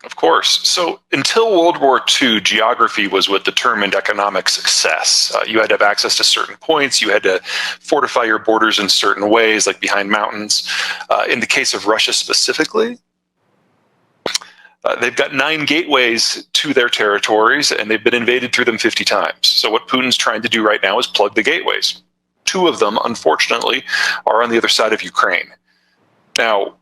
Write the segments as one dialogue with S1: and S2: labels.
S1: Of course. So until World War II, geography was what determined economic success. You had to have access to certain points. You had to fortify your borders in certain ways, like behind mountains. In the case of Russia specifically, they've got 9 gateways to their territories, and they've been invaded through them 50 times. So what Putin's trying to do right now is plug the gateways. 2 of them, unfortunately, are on the other side of Ukraine. Now,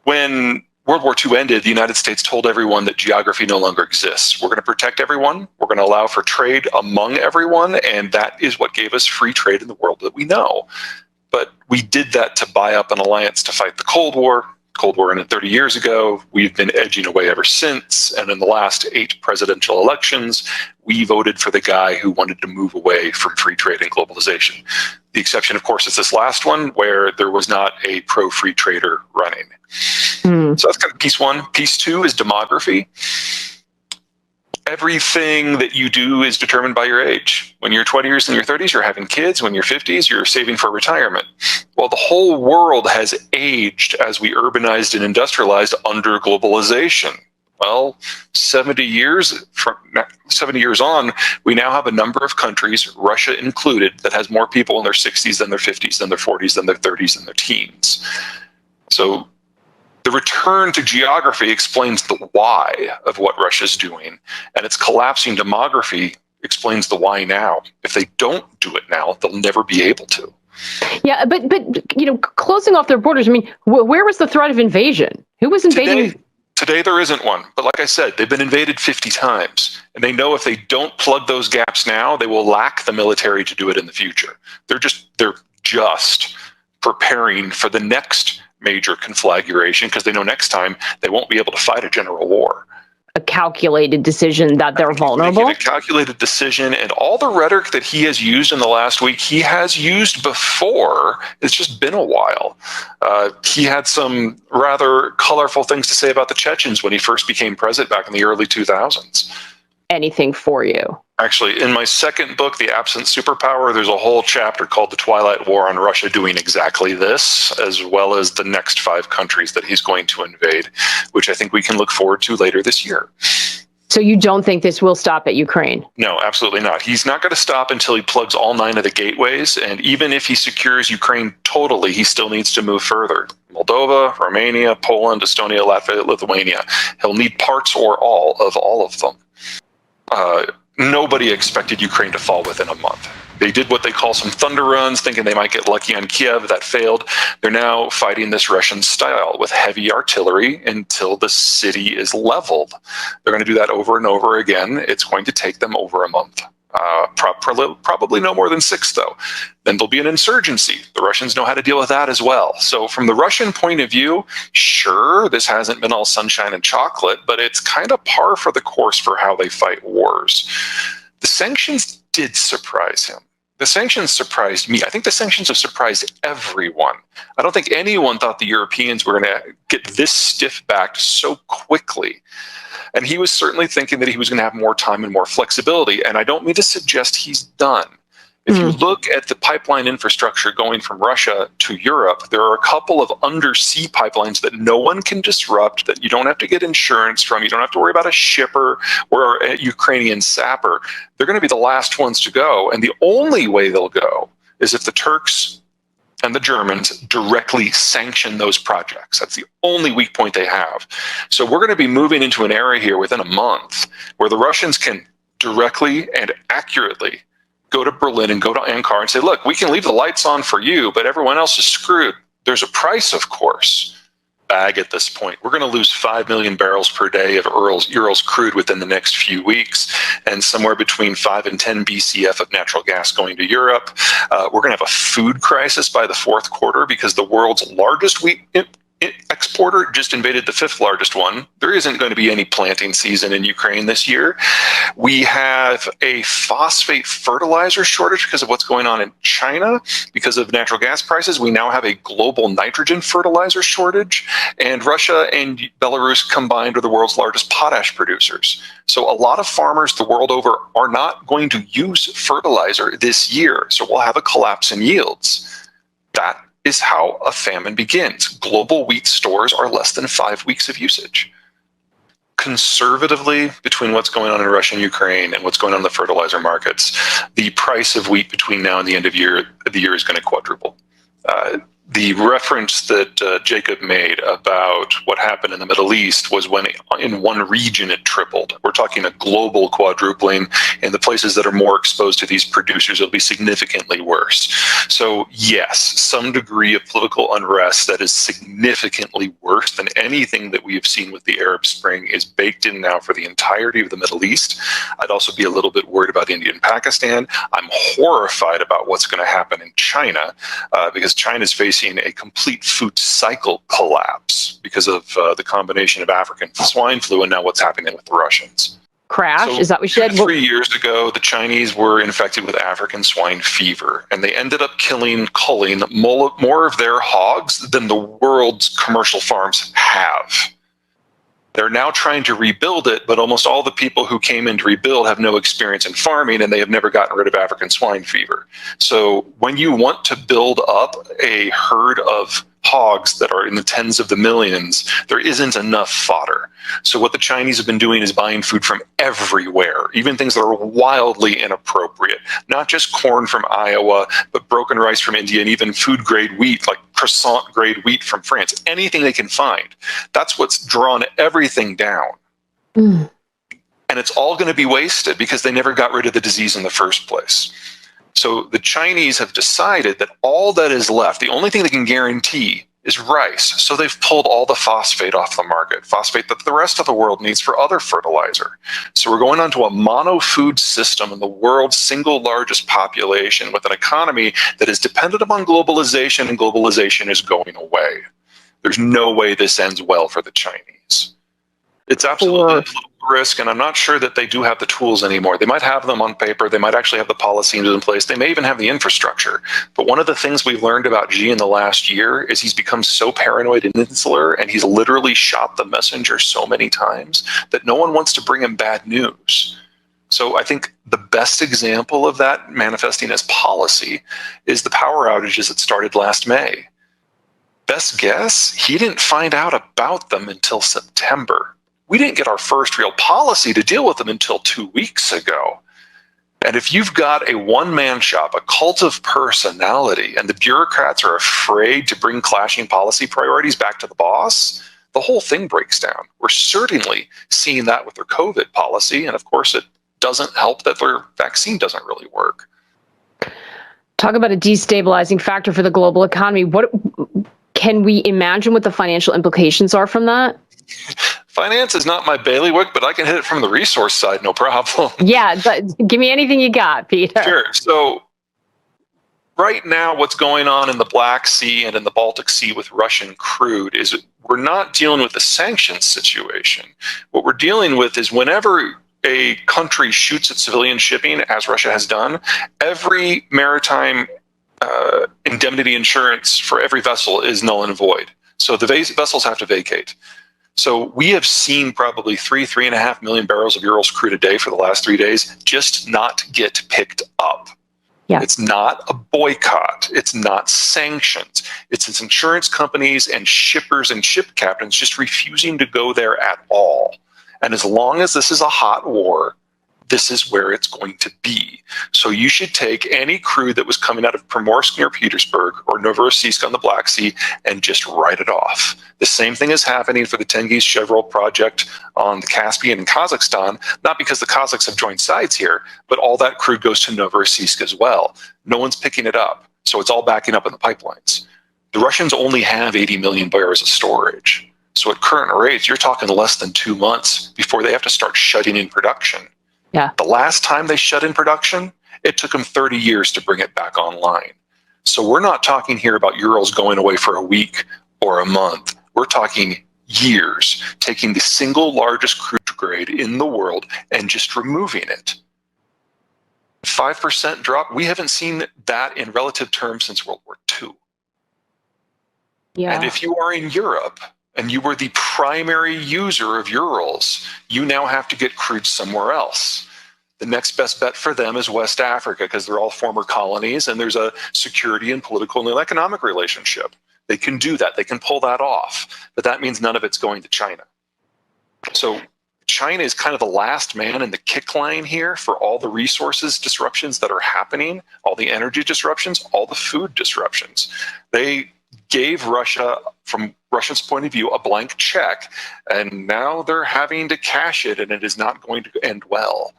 S1: when World War II ended, the United States told everyone that geography no longer exists. We're going to protect everyone. We're going to allow for trade among everyone, and that is what gave us free trade in the world that we know. But we did that to buy up an alliance to fight the Cold War. Cold War ended 30 years ago. We've been edging away ever since. And in the last 8 presidential elections, we voted for the guy who wanted to move away from free trade and globalization. The exception, of course, is this last one, where there was not a pro-free trader running. So that's kind of piece 1. Piece 2 is demography. Everything that you do is determined by your age. When you're 20 years in your 30s, you're having kids. When you're 50s, you're saving for retirement. Well, the whole world has aged as we urbanized and industrialized under globalization. Well, 70 years on, we now have a number of countries, Russia included, that has more people in their 60s than their 50s, than their 40s, than their 30s, than their teens. So the return to geography explains the why of what Russia's doing, and its collapsing demography explains the why now. If they don't do it now, they'll never be able to.
S2: Yeah, but closing off their borders, I mean, where was the threat of invasion? Who was invading?
S1: Today there isn't one, but like I said, they've been invaded 50 times, and they know if they don't plug those gaps now, they will lack the military to do it in the future. They're just preparing for the next major conflagration, because they know next time they won't be able to fight a general war.
S2: A calculated decision that they're vulnerable?
S1: A calculated decision, and all the rhetoric that he has used in the last week, he has used before. It's just been a while. He had some rather colorful things to say about the Chechens when he first became president back in the early 2000s.
S2: Anything for you?
S1: Actually, in my second book, The Absent Superpower, there's a whole chapter called The Twilight War on Russia doing exactly this, as well as the next 5 countries that he's going to invade, which I think we can look forward to later this year.
S2: So you don't think this will stop at Ukraine?
S1: No, absolutely not. He's not going to stop until he plugs all 9 of the gateways, and even if he secures Ukraine totally, he still needs to move further. Moldova, Romania, Poland, Estonia, Latvia, Lithuania. He'll need parts or all of them. Nobody expected Ukraine to fall within a month. They did what they call some thunder runs, thinking they might get lucky on Kiev. That failed. They're now fighting this Russian style with heavy artillery until the city is leveled. They're going to do that over and over again. It's going to take them over a month. Probably no more than 6, though. Then there'll be an insurgency. The Russians know how to deal with that as well. So from the Russian point of view, sure, this hasn't been all sunshine and chocolate, but it's kind of par for the course for how they fight wars. The sanctions did surprise him. The sanctions surprised me. I think the sanctions have surprised everyone. I don't think anyone thought the Europeans were going to get this stiff-backed so quickly. And he was certainly thinking that he was going to have more time and more flexibility. And I don't mean to suggest he's done. If you look at the pipeline infrastructure going from Russia to Europe, there are a couple of undersea pipelines that no one can disrupt, that you don't have to get insurance from. You don't have to worry about a shipper or a Ukrainian sapper. They're going to be the last ones to go. And the only way they'll go is if the Turks and the Germans directly sanction those projects. That's the only weak point they have. So we're going to be moving into an era here within a month where the Russians can directly and accurately go to Berlin and go to Ankara and say, look, we can leave the lights on for you, but everyone else is screwed. There's a price, of course. Bag at this point. We're going to lose 5 million barrels per day of Urals crude within the next few weeks, and somewhere between 5 and 10 BCF of natural gas going to Europe. We're going to have a food crisis by the 4th quarter because the world's largest wheat exporter just invaded the 5th largest one. There isn't going to be any planting season in Ukraine this year. We have a phosphate fertilizer shortage because of what's going on in China. Because of natural gas prices, we now have a global nitrogen fertilizer shortage. And Russia and Belarus combined are the world's largest potash producers. So a lot of farmers the world over are not going to use fertilizer this year. So we'll have a collapse in yields. That is how a famine begins. Global wheat stores are less than 5 weeks of usage. conservatively, between what's going on in Russia and Ukraine and what's going on in the fertilizer markets, the price of wheat between now and the end of the year is going to quadruple. The reference that Jacob made about what happened in the Middle East was when in one region it tripled. We're talking a global quadrupling. In the places that are more exposed to these producers, it'll be significantly worse. So yes, some degree of political unrest that is significantly worse than anything that we have seen with the Arab Spring is baked in now for the entirety of the Middle East. I'd also be a little bit worried about India and Pakistan. I'm horrified about what's going to happen in China because China is facing a complete food cycle collapse because of the combination of African swine flu and now what's happening with the Russians.
S2: Crash,
S1: So
S2: is that what you said?
S1: 3 years ago, the Chinese were infected with African swine fever, and they ended up culling more of their hogs than the world's commercial farms have. They're now trying to rebuild it, but almost all the people who came in to rebuild have no experience in farming, and they have never gotten rid of African swine fever. So when you want to build up a herd of hogs that are in the tens of the millions, there isn't enough fodder. So what the Chinese have been doing is buying food from everywhere, even things that are wildly inappropriate. Not just corn from Iowa, but broken rice from India, and even food-grade wheat, like croissant-grade wheat from France. Anything they can find. That's what's drawn everything down. And it's all going to be wasted because they never got rid of the disease in the first place. So the Chinese have decided that all that is left, the only thing they can guarantee is rice. So they've pulled all the phosphate off the market, phosphate that the rest of the world needs for other fertilizer. So we're going onto a mono-food system in the world's single largest population with an economy that is dependent upon globalization, and globalization is going away. There's no way this ends well for the Chinese. It's absolutely a political risk, and I'm not sure that they do have the tools anymore. They might have them on paper. They might actually have the policies in place. They may even have the infrastructure. But one of the things we've learned about Xi in the last year is he's become so paranoid and insular, and he's literally shot the messenger so many times that no one wants to bring him bad news. So I think the best example of that manifesting as policy is the power outages that started last May. Best guess, he didn't find out about them until September. We didn't get our first real policy to deal with them until 2 weeks ago. And if you've got a one-man shop, a cult of personality, and the bureaucrats are afraid to bring clashing policy priorities back to the boss, the whole thing breaks down. We're certainly seeing that with their COVID policy. And of course, it doesn't help that their vaccine doesn't really work.
S2: Talk about a destabilizing factor for the global economy. What can we imagine what the financial implications are from that?
S1: Finance is not my bailiwick, but I can hit it from the resource side, no problem.
S2: Yeah, give me anything you got, Peter.
S1: Sure. So right now, what's going on in the Black Sea and in the Baltic Sea with Russian crude is we're not dealing with a sanctions situation. What we're dealing with is whenever a country shoots at civilian shipping, as Russia has done, every maritime indemnity insurance for every vessel is null and void. So the vessels have to vacate. So we have seen probably 3.5 million barrels of Urals crude a day for the last 3 days just not get picked up. Yeah. It's not a boycott. It's not sanctions. It's insurance companies and shippers and ship captains just refusing to go there at all. And as long as this is a hot war, this is where it's going to be. So you should take any crude that was coming out of Primorsk near Petersburg or Novorossiysk on the Black Sea and just write it off. The same thing is happening for the Tengiz Chevrolet project on the Caspian in Kazakhstan, not because the Kazakhs have joined sides here, but all that crude goes to Novorossiysk as well. No one's picking it up, so it's all backing up in the pipelines. The Russians only have 80 million barrels of storage. So at current rates, you're talking less than 2 months before they have to start shutting in production. Yeah. The last time they shut in production, it took them 30 years to bring it back online. So we're not talking here about Urals going away for a week or a month. We're talking years, taking the single largest crude grade in the world and just removing it. 5% drop, we haven't seen that in relative terms since World War II. Yeah. And if you are in Europe and you were the primary user of Urals, you now have to get crude somewhere else. The next best bet for them is West Africa because they're all former colonies and there's a security and political and economic relationship. They can do that. They can pull that off. But that means none of it's going to China. So China is kind of the last man in the kick line here for all the resources disruptions that are happening, all the energy disruptions, all the food disruptions. They gave Russia, from Russia's point of view, a blank check, and now they're having to cash it, and it is not going to end well.